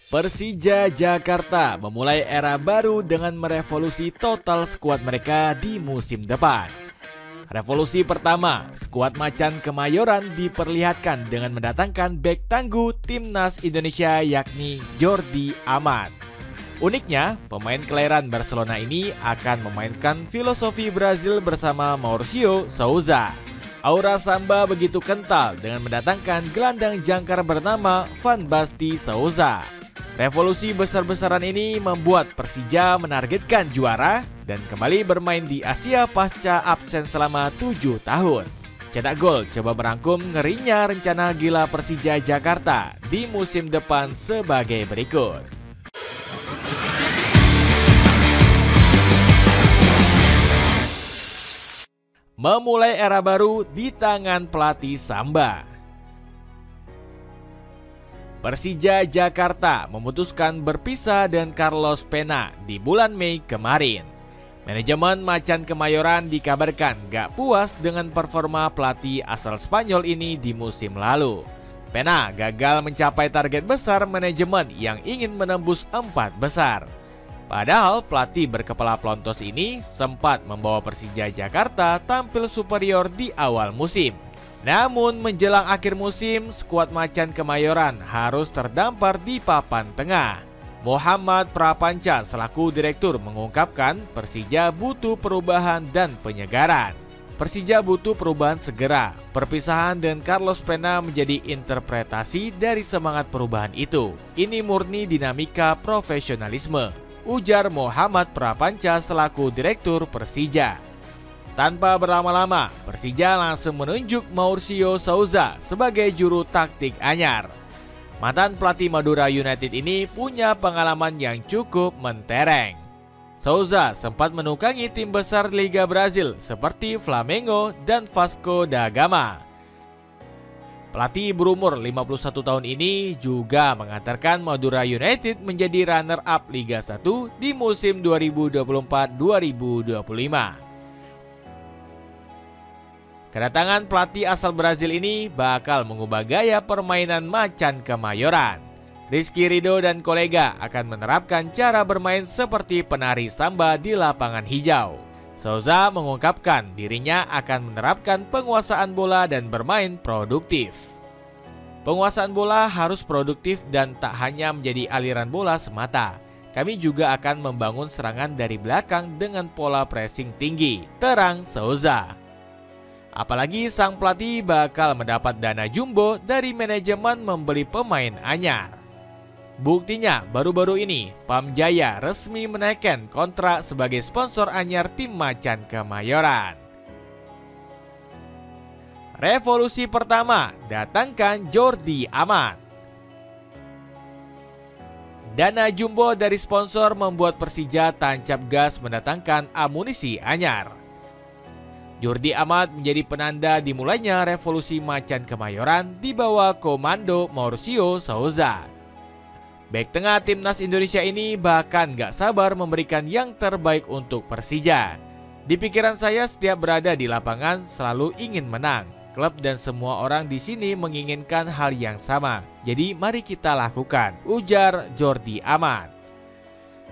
Persija Jakarta memulai era baru dengan merevolusi total skuad mereka di musim depan. Revolusi pertama, skuad Macan Kemayoran diperlihatkan dengan mendatangkan bek tangguh timnas Indonesia yakni Jordi Amat. Uniknya, pemain kelahiran Barcelona ini akan memainkan filosofi Brazil bersama Mauricio Souza. Aura Samba begitu kental dengan mendatangkan gelandang jangkar bernama Van Basten Souza. Revolusi besar-besaran ini membuat Persija menargetkan juara dan kembali bermain di Asia pasca absen selama 7 tahun. Cetak gol coba merangkum ngerinya rencana gila Persija Jakarta di musim depan sebagai berikut. Memulai era baru di tangan pelatih Samba. Persija Jakarta memutuskan berpisah dengan Carlos Pena di bulan Mei kemarin. Manajemen Macan Kemayoran dikabarkan gak puas dengan performa pelatih asal Spanyol ini di musim lalu. Pena gagal mencapai target besar manajemen yang ingin menembus 4 besar. Padahal pelatih berkepala pelontos ini sempat membawa Persija Jakarta tampil superior di awal musim. Namun menjelang akhir musim, skuad Macan Kemayoran harus terdampar di papan tengah. Muhammad Prapanca selaku direktur mengungkapkan Persija butuh perubahan dan penyegaran. Persija butuh perubahan segera. Perpisahan dengan Carlos Pena menjadi interpretasi dari semangat perubahan itu. Ini murni dinamika profesionalisme, ujar Muhammad Prapanca selaku direktur Persija. Tanpa berlama-lama, Persija langsung menunjuk Mauricio Souza sebagai juru taktik anyar. Mantan pelatih Madura United ini punya pengalaman yang cukup mentereng. Souza sempat menukangi tim besar Liga Brazil seperti Flamengo dan Vasco da Gama. Pelatih berumur 51 tahun ini juga mengantarkan Madura United menjadi runner-up Liga 1 di musim 2024-2025. Kedatangan pelatih asal Brazil ini bakal mengubah gaya permainan Macan Kemayoran. Rizky Ridho dan kolega akan menerapkan cara bermain seperti penari samba di lapangan hijau. Souza mengungkapkan dirinya akan menerapkan penguasaan bola dan bermain produktif. Penguasaan bola harus produktif dan tak hanya menjadi aliran bola semata. Kami juga akan membangun serangan dari belakang dengan pola pressing tinggi, terang Souza. Apalagi sang pelatih bakal mendapat dana jumbo dari manajemen membeli pemain anyar. Buktinya baru-baru ini Pamjaya resmi menaikkan kontrak sebagai sponsor anyar tim Macan Kemayoran. Revolusi pertama, datangkan Jordi Amat. Dana jumbo dari sponsor membuat Persija tancap gas mendatangkan amunisi anyar. Jordi Amat menjadi penanda dimulainya revolusi Macan Kemayoran di bawah komando Mauricio Souza. Bek tengah timnas Indonesia ini bahkan gak sabar memberikan yang terbaik untuk Persija. Di pikiran saya setiap berada di lapangan selalu ingin menang. Klub dan semua orang di sini menginginkan hal yang sama. Jadi mari kita lakukan, ujar Jordi Amat.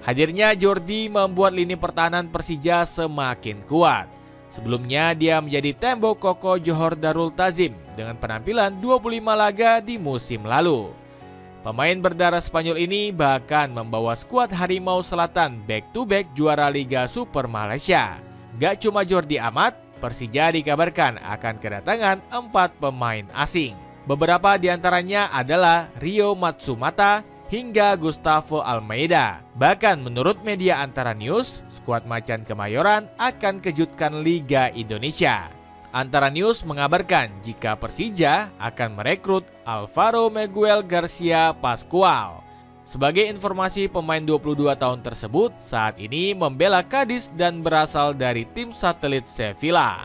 Hadirnya Jordi membuat lini pertahanan Persija semakin kuat. Sebelumnya dia menjadi tembok kokoh Johor Darul Tazim dengan penampilan 25 laga di musim lalu. Pemain berdarah Spanyol ini bahkan membawa skuad Harimau Selatan back-to-back juara Liga Super Malaysia. Gak cuma Jordi Amat, Persija dikabarkan akan kedatangan 4 pemain asing. Beberapa diantaranya adalah Rio Matsumata hingga Gustavo Almeida. Bahkan menurut media Antara News, skuad Macan Kemayoran akan kejutkan Liga Indonesia. Antara News mengabarkan jika Persija akan merekrut Alvaro Miguel Garcia Pascual. Sebagai informasi, pemain 22 tahun tersebut saat ini membela Cadiz dan berasal dari tim satelit Sevilla.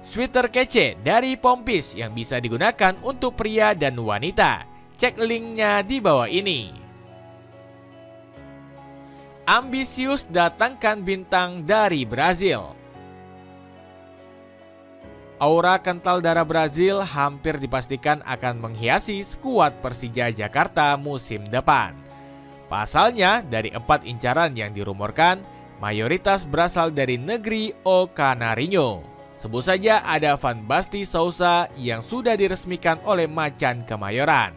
Sweater kece dari Pompis yang bisa digunakan untuk pria dan wanita. Cek linknya di bawah ini. Ambisius datangkan bintang dari Brazil. aura kental darah Brazil hampir dipastikan akan menghiasi skuad Persija Jakarta musim depan. Pasalnya, dari 4 incaran yang dirumorkan, mayoritas berasal dari negeri O Canarinho. Sebut saja ada Van Basten Souza yang sudah diresmikan oleh Macan Kemayoran.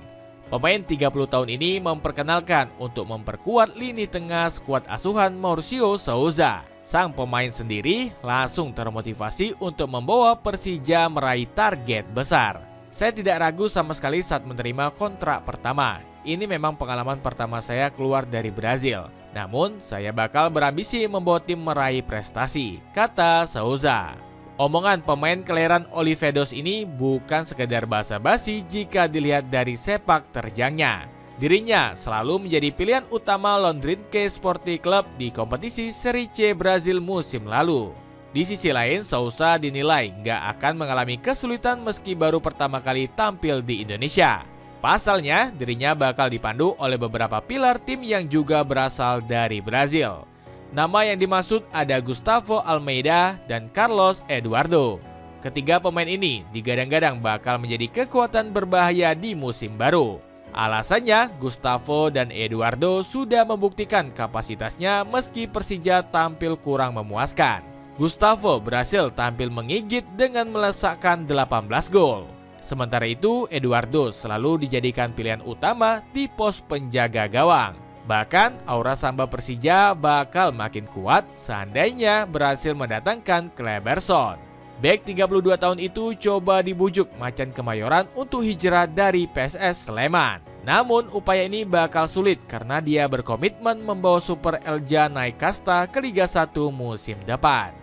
Pemain 30 tahun ini memperkenalkan untuk memperkuat lini tengah skuad asuhan Mauricio Souza. Sang pemain sendiri langsung termotivasi untuk membawa Persija meraih target besar. Saya tidak ragu sama sekali saat menerima kontrak pertama. Ini memang pengalaman pertama saya keluar dari Brazil. Namun, saya bakal berambisi membawa tim meraih prestasi, kata Souza. Omongan pemain kelahiran Olivedos ini bukan sekedar basa-basi jika dilihat dari sepak terjangnya. Dirinya selalu menjadi pilihan utama Londrina Sporting Club di kompetisi Serie C Brazil musim lalu. Di sisi lain, Souza dinilai nggak akan mengalami kesulitan meski baru pertama kali tampil di Indonesia. Pasalnya, dirinya bakal dipandu oleh beberapa pilar tim yang juga berasal dari Brazil. Nama yang dimaksud ada Gustavo Almeida dan Carlos Eduardo. Ketiga pemain ini digadang-gadang bakal menjadi kekuatan berbahaya di musim baru. Alasannya, Gustavo dan Eduardo sudah membuktikan kapasitasnya meski Persija tampil kurang memuaskan. Gustavo berhasil tampil menggigit dengan melesakkan 18 gol. Sementara itu, Eduardo selalu dijadikan pilihan utama di pos penjaga gawang. Bahkan, aura samba Persija bakal makin kuat seandainya berhasil mendatangkan Kleberson. Bek 32 tahun itu coba dibujuk Macan Kemayoran untuk hijrah dari PSS Sleman. Namun upaya ini bakal sulit karena dia berkomitmen membawa Super Elja naik kasta ke Liga 1 musim depan.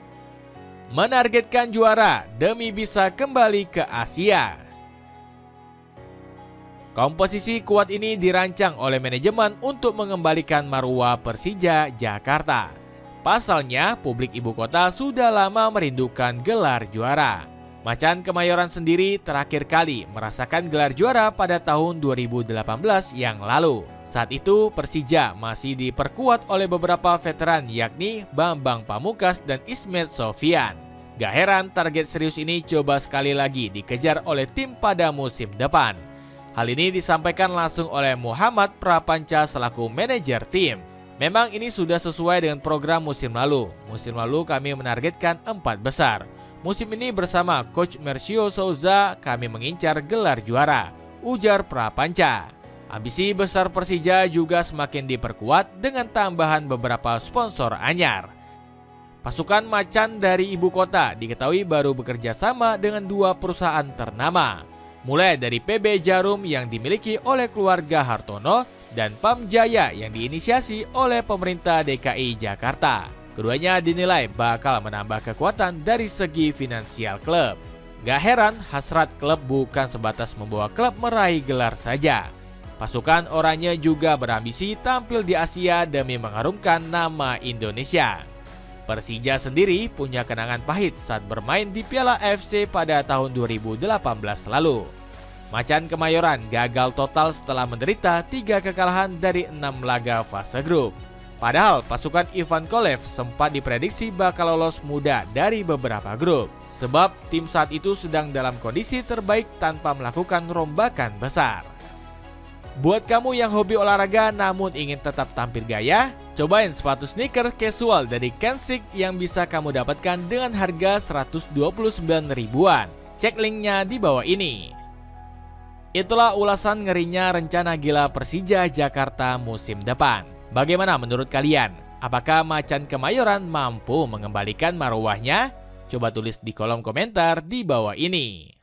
Menargetkan juara demi bisa kembali ke Asia. Komposisi kuat ini dirancang oleh manajemen untuk mengembalikan marwah Persija Jakarta. Pasalnya, publik ibu kota sudah lama merindukan gelar juara. Macan Kemayoran sendiri terakhir kali merasakan gelar juara pada tahun 2018 yang lalu. Saat itu, Persija masih diperkuat oleh beberapa veteran yakni Bambang Pamungkas dan Ismet Sofyan. Gak heran target serius ini coba sekali lagi dikejar oleh tim pada musim depan. Hal ini disampaikan langsung oleh Muhammad Prapanca selaku manajer tim. Memang ini sudah sesuai dengan program musim lalu. Musim lalu kami menargetkan 4 besar. Musim ini bersama Coach Mauricio Souza kami mengincar gelar juara, ujar Prapanca. Ambisi besar Persija juga semakin diperkuat dengan tambahan beberapa sponsor anyar. Pasukan Macan dari ibu kota diketahui baru bekerja sama dengan 2 perusahaan ternama. Mulai dari PB Jarum yang dimiliki oleh keluarga Hartono dan PAM Jaya yang diinisiasi oleh pemerintah DKI Jakarta. Keduanya dinilai bakal menambah kekuatan dari segi finansial klub. Gak heran hasrat klub bukan sebatas membawa klub meraih gelar saja. Pasukan oranye juga berambisi tampil di Asia demi mengharumkan nama Indonesia. Persija sendiri punya kenangan pahit saat bermain di Piala AFC pada tahun 2018 lalu. Macan Kemayoran gagal total setelah menderita 3 kekalahan dari 6 laga fase grup. Padahal pasukan Ivan Kolev sempat diprediksi bakal lolos mudah dari beberapa grup. Sebab tim saat itu sedang dalam kondisi terbaik tanpa melakukan rombakan besar. Buat kamu yang hobi olahraga namun ingin tetap tampil gaya, cobain sepatu sneaker casual dari Kensik yang bisa kamu dapatkan dengan harga 129 ribuan. Cek linknya di bawah ini. Itulah ulasan ngerinya rencana gila Persija Jakarta musim depan. Bagaimana menurut kalian? Apakah Macan Kemayoran mampu mengembalikan marwahnya? Coba tulis di kolom komentar di bawah ini.